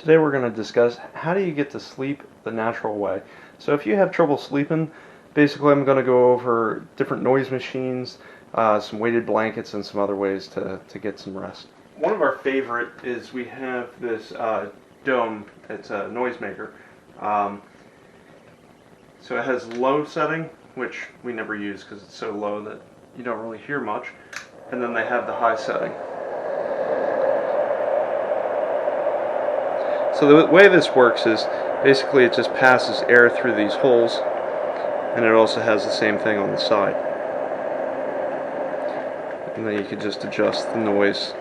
Today we're going to discuss how do you get to sleep the natural way. So if you have trouble sleeping, basically I'm going to go over different noise machines, some weighted blankets, and some other ways to get some rest. One of our favorite is we have this Dome. It's a noisemaker. So it has low setting, which we never use because it's so low that you don't really hear much. And then they have the high setting. So the way this works is basically it just passes air through these holes, and it also has the same thing on the side. And then you can just adjust the noise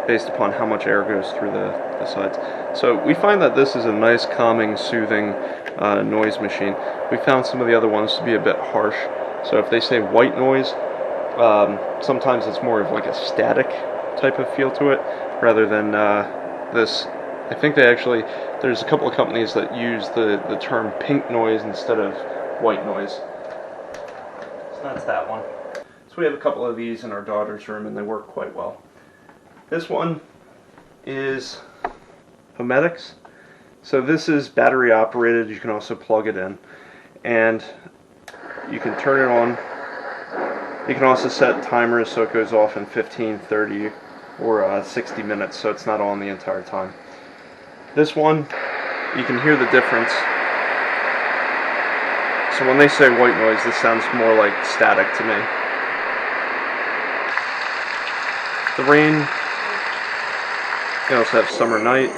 based upon how much air goes through the sides. So we find that this is a nice, calming, soothing noise machine. We found some of the other ones to be a bit harsh. So if they say white noise, sometimes it's more of like a static type of feel to it rather than this. I think there's a couple of companies that use the term pink noise instead of white noise. So that's that one. So we have a couple of these in our daughter's room and they work quite well. This one is HoMedic's. So this is battery operated. You can also plug it in and you can turn it on. You can also set timers so it goes off in 15, 30, or 60 minutes, so it's not on the entire time. This one, you can hear the difference. So when they say white noise, this sounds more like static to me. The rain, you also have summer night,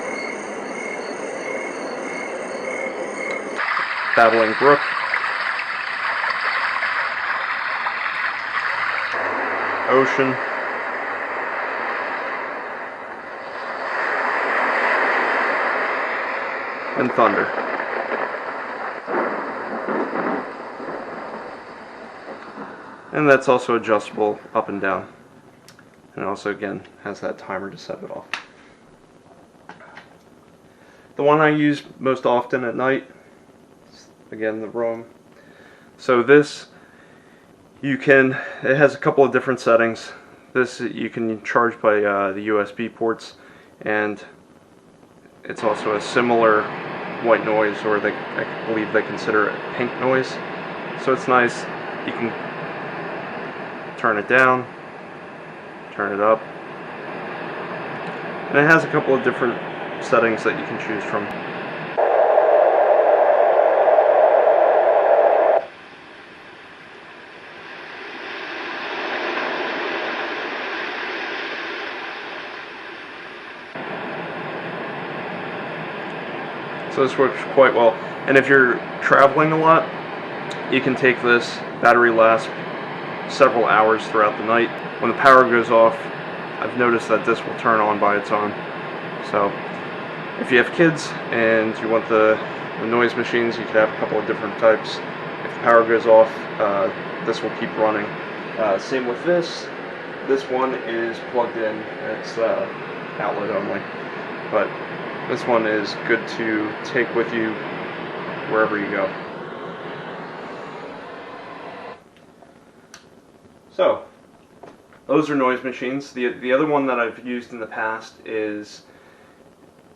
babbling brook, ocean, and thunder. And that's also adjustable up and down. And also again has that timer to set it off. The one I use most often at night, again the Roam. So this, it has a couple of different settings. This you can charge by the USB ports, and it's also a similar white noise, or I believe they consider it pink noise. So it's nice. You can turn it down, turn it up, and it has a couple of different settings that you can choose from. So this works quite well. And if you're traveling a lot, you can take this. Battery lasts several hours throughout the night. When the power goes off, I've noticed that this will turn on by its own. So if you have kids and you want the noise machines, you could have a couple of different types. If the power goes off, this will keep running. Same with this. This one is plugged in. It's outlet only. But this one is good to take with you wherever you go. So, those are noise machines. The other one that I've used in the past is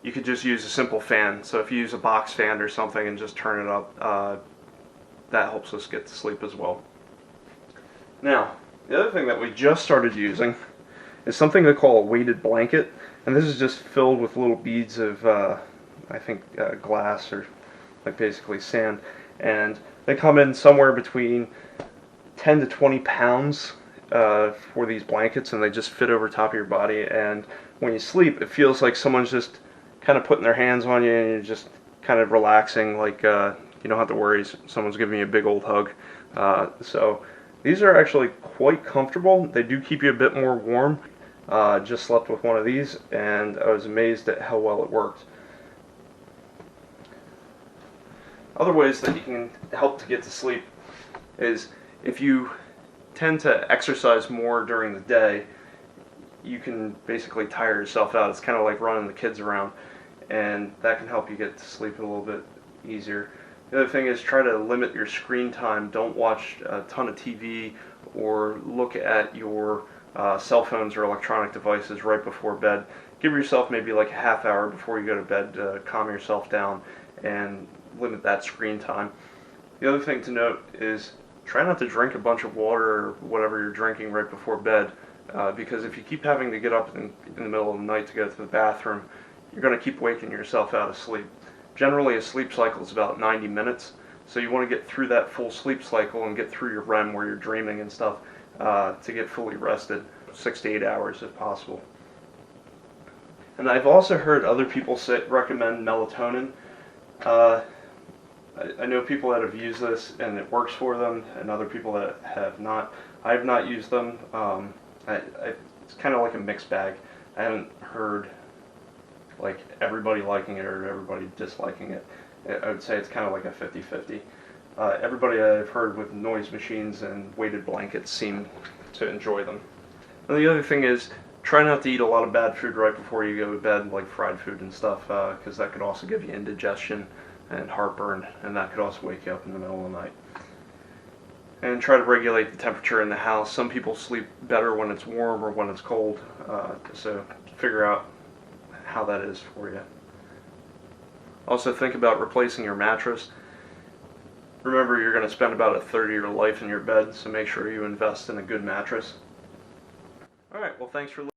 you could just use a simple fan. So if you use a box fan or something and just turn it up, that helps us get to sleep as well. Now, the other thing that we just started using is something they call a weighted blanket. And this is just filled with little beads of, I think, glass or like basically sand. And they come in somewhere between 10 to 20 pounds for these blankets, and they just fit over top of your body. And when you sleep, it feels like someone's just kind of putting their hands on you and you're just kind of relaxing, like you don't have to worry someone's giving you a big old hug. So these are actually quite comfortable. They do keep you a bit more warm. Just slept with one of these and I was amazed at how well it worked. Other ways that you can help to get to sleep is if you tend to exercise more during the day, you can basically tire yourself out. It's kind of like running the kids around, and that can help you get to sleep a little bit easier. The other thing is try to limit your screen time. Don't watch a ton of TV or look at your cell phones or electronic devices right before bed. give yourself maybe like a half hour before you go to bed to calm yourself down and limit that screen time. The other thing to note is try not to drink a bunch of water or whatever you're drinking right before bed, because if you keep having to get up in the middle of the night to go to the bathroom, you're going to keep waking yourself out of sleep. Generally, a sleep cycle is about 90 minutes, so you want to get through that full sleep cycle and get through your REM where you're dreaming and stuff to get fully rested, 6 to 8 hours if possible. And I've also heard other people recommend melatonin. I know people that have used this and it works for them, and other people that have not. I have not used them. It's kind of like a mixed bag. I haven't heard like everybody liking it or everybody disliking it. I would say it's kind of like a 50-50. Everybody I've heard with noise machines and weighted blankets seem to enjoy them. And the other thing is, try not to eat a lot of bad food right before you go to bed, like fried food and stuff, because that could also give you indigestion and heartburn, and that could also wake you up in the middle of the night. And try to regulate the temperature in the house. Some people sleep better when it's warm or when it's cold, so figure out how that is for you. Also think about replacing your mattress. Remember, you're going to spend about a third of your life in your bed, so make sure you invest in a good mattress. Alright, well, thanks for listening.